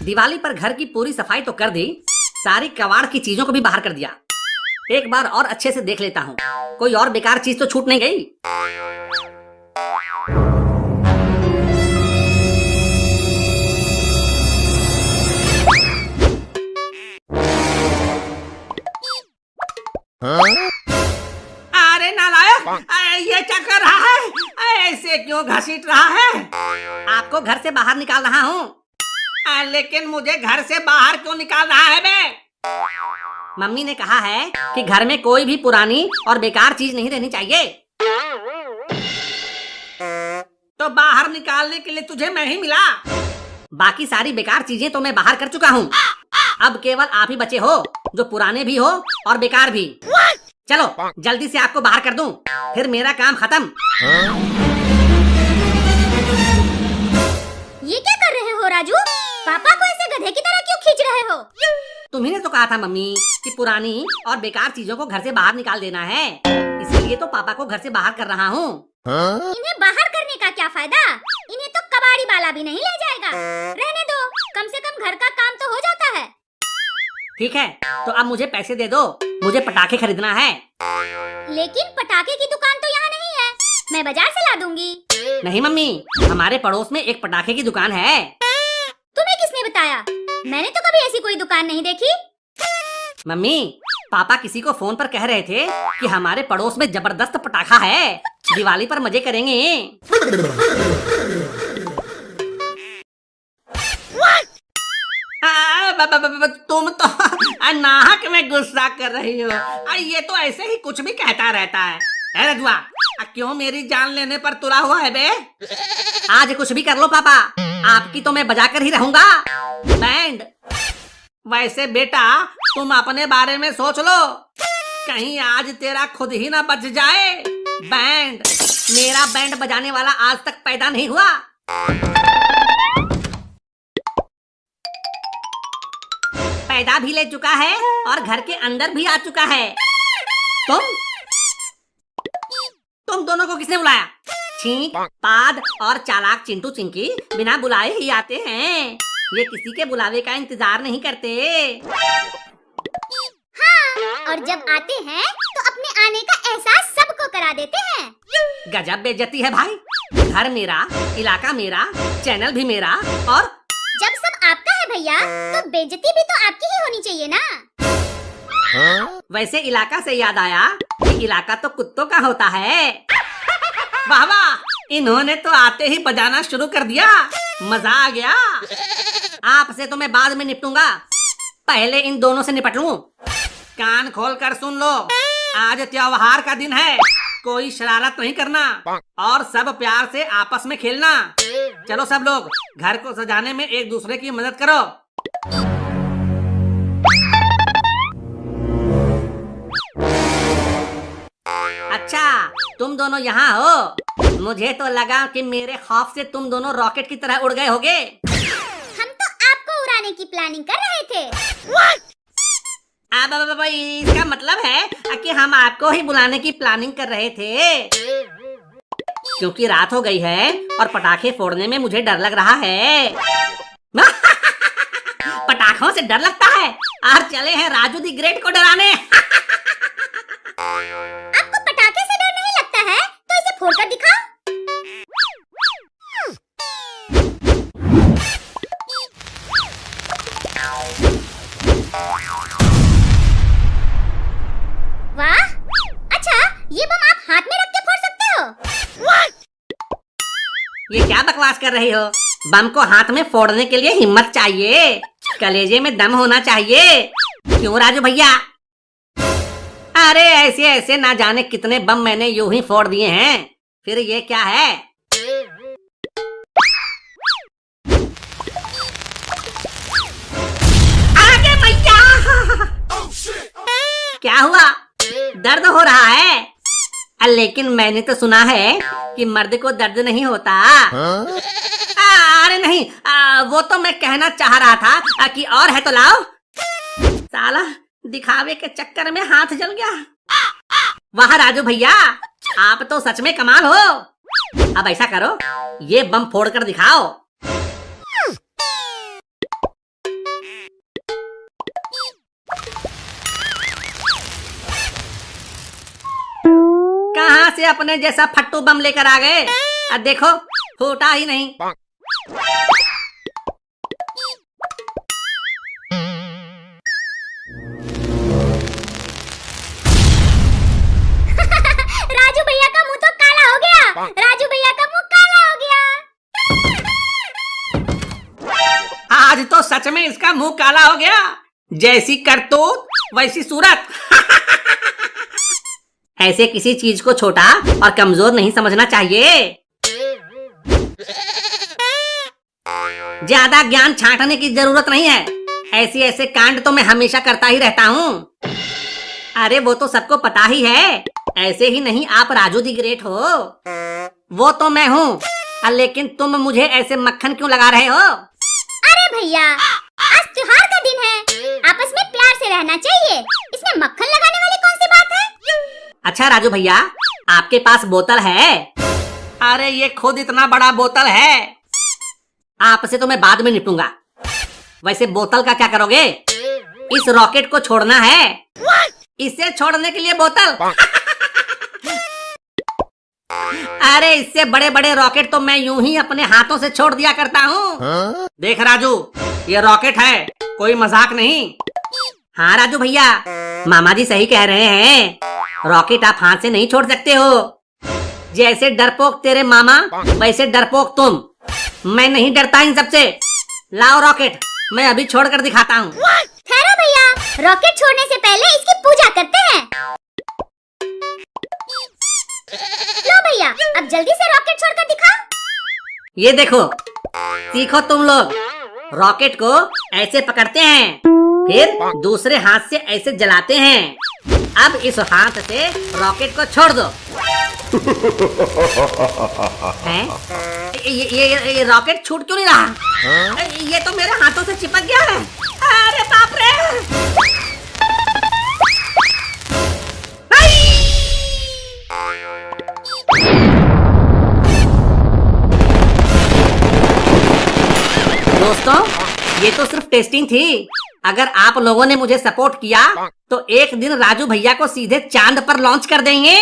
दिवाली पर घर की पूरी सफाई तो कर दी, सारी कबाड़ की चीजों को भी बाहर कर दिया। एक बार और अच्छे से देख लेता हूँ, कोई और बेकार चीज तो छूट नहीं गई। अरे नालायक, ये क्या कर रहा है? ऐसे क्यों घसीट रहा है? आपको घर से बाहर निकाल रहा हूँ। लेकिन मुझे घर से बाहर क्यों निकाल रहा है बे? मम्मी ने कहा है कि घर में कोई भी पुरानी और बेकार चीज नहीं रहनी चाहिए। तो बाहर निकालने के लिए तुझे मैं ही मिला। बाकी सारी बेकार चीजें तो मैं बाहर कर चुका हूँ। अब केवल आप ही बचे हो जो पुराने भी हो और बेकार भी। चलो जल्दी से आपको बाहर कर दूं, फिर मेरा काम खत्म। ये क्या कर रहे हो राजू? पापा को ऐसे गधे की तरह क्यों खींच रहे हो? तुम्ही ने तो कहा था मम्मी कि पुरानी और बेकार चीजों को घर से बाहर निकाल देना है, इसलिए तो पापा को घर से बाहर कर रहा हूँ। इन्हें बाहर करने का क्या फायदा? इन्हें तो कबाड़ी वाला भी नहीं ले जाएगा। रहने दो, कम से कम घर का काम तो हो जाता है। ठीक है, तो अब मुझे पैसे दे दो, मुझे पटाखे खरीदना है। लेकिन पटाखे की दुकान तो यहाँ नहीं है, मैं बाजार से ला दूंगी। नहीं मम्मी, हमारे पड़ोस में एक पटाखे की दुकान है। तुम्हें किसने बताया? मैंने तो कभी ऐसी कोई दुकान नहीं देखी। मम्मी, पापा किसी को फोन पर कह रहे थे कि हमारे पड़ोस में जबरदस्त पटाखा है, दिवाली पर मजे करेंगे। तुम तो नाहक में गुस्सा कर रही हो। ये तो ऐसे ही कुछ भी कहता रहता है। रजुआ, क्यों मेरी जान लेने पर तुला हुआ है बे? आज कुछ भी कर लो पापा, आपकी तो मैं बजा कर ही रहूंगा बैंड। वैसे बेटा तुम अपने बारे में सोच लो, कहीं आज तेरा खुद ही ना बच जाए बैंड। मेरा बैंड बजाने वाला आज तक पैदा नहीं हुआ। पैदा भी ले चुका है और घर के अंदर भी आ चुका है। तुम दोनों को किसने बुलाया? छींक, पाद और चालाक चिंटू चिंकी बिना बुलाए ही आते हैं। ये किसी के बुलावे का इंतजार नहीं करते। हाँ, और जब आते हैं तो अपने आने का एहसास सबको करा देते हैं। गजब बेइज्जती है भाई। घर मेरा, इलाका मेरा, चैनल भी मेरा, और जब सब आपका है भैया तो बेइज्जती भी तो आपकी ही होनी चाहिए ना। वैसे इलाका से याद आया कि इलाका तो कुत्तों का होता है। वाह वाह, इन्होंने तो आते ही बजाना शुरू कर दिया, मजा आ गया। आपसे तो मैं बाद में निपटूंगा, पहले इन दोनों से निपट लूं। कान खोल कर सुन लो, आज त्योहार का दिन है, कोई शरारत नहीं करना और सब प्यार से आपस में खेलना। चलो सब लोग घर को सजाने में एक दूसरे की मदद करो। अच्छा, तुम दोनों यहाँ हो? मुझे तो लगा कि मेरे खौफ से तुम दोनों रॉकेट की तरह उड़ गए होगे। हम तो आपको उड़ाने की प्लानिंग कर रहे थे। अब इसका मतलब है कि हम आपको ही बुलाने की प्लानिंग कर रहे थे। क्योंकि रात हो गई है और पटाखे फोड़ने में मुझे डर लग रहा है। पटाखों से डर लगता है और चले हैं राजू दी ग्रेट को डराने। आपको पटाखे से डर नहीं लगता है तो इसे फोड़कर दिखाओ। वाह, अच्छा ये बम आप हाथ में रख के फोड़ सकते हो? ये क्या बकवास कर रही हो? बम को हाथ में फोड़ने के लिए हिम्मत चाहिए, कलेजे में दम होना चाहिए। क्यों राजू भैया? अरे ऐसे ऐसे ना जाने कितने बम मैंने यूं ही फोड़ दिए हैं, फिर ये क्या है? आगे भैया! क्या हुआ? दर्द हो रहा है? लेकिन मैंने तो सुना है कि मर्द को दर्द नहीं होता। अरे नहीं, वो तो मैं कहना चाह रहा था कि और है तो लाओ। साला दिखावे के चक्कर में हाथ जल गया। वाह राजू भैया, आप तो सच में कमाल हो। अब ऐसा करो, ये बम फोड़ कर दिखाओ। से अपने जैसा फट्टू बम लेकर आ गए। अब देखो फूटा ही नहीं। राजू भैया का मुंह तो काला हो गया। राजू भैया का मुंह काला हो गया। आज तो सच में इसका मुंह काला हो गया। जैसी करतूत वैसी सूरत। ऐसे किसी चीज को छोटा और कमजोर नहीं समझना चाहिए। ज्यादा ज्ञान छांटने की जरूरत नहीं है। ऐसे ऐसे कांड तो मैं हमेशा करता ही रहता हूँ। अरे वो तो सबको पता ही है। ऐसे ही नहीं आप राजू दी ग्रेट हो। वो तो मैं हूँ, लेकिन तुम मुझे ऐसे मक्खन क्यों लगा रहे हो? अरे भैया, आज त्योहार का दिन है, आपस में प्यार से रहना चाहिए। इसमें मक्खन लगाने वाली कौन सी बात है? अच्छा राजू भैया, आपके पास बोतल है? अरे ये खुद इतना बड़ा बोतल है। आपसे तो मैं बाद में निपटूंगा। वैसे बोतल का क्या करोगे? इस रॉकेट को छोड़ना है। इसे छोड़ने के लिए बोतल? अरे इससे बड़े बड़े रॉकेट तो मैं यूं ही अपने हाथों से छोड़ दिया करता हूँ। देख राजू, ये रॉकेट है, कोई मजाक नहीं। हाँ राजू भैया, मामा जी सही कह रहे हैं। रॉकेट आप हाथ से नहीं छोड़ सकते हो। जैसे डरपोक तेरे मामा, वैसे डरपोक तुम। मैं नहीं डरता इन सबसे। लाओ रॉकेट, मैं अभी छोड़कर दिखाता हूँ। ठहरो भैया, रॉकेट छोड़ने से पहले इसकी पूजा करते हैं। लो भैया, अब जल्दी से रॉकेट छोड़कर दिखाओ। ये देखो, सीखो तुम लोग। रॉकेट को ऐसे पकड़ते हैं, फिर दूसरे हाथ से ऐसे जलाते हैं। अब इस हाथ से रॉकेट को छोड़ दो। हैं? ये रॉकेट छूट क्यों नहीं रहा? ये तो मेरे हाथों से चिपक गया है। अरे बाप रे! दोस्तों, ये तो सिर्फ टेस्टिंग थी। अगर आप लोगों ने मुझे सपोर्ट किया तो एक दिन राजू भैया को सीधे चांद पर लॉन्च कर देंगे।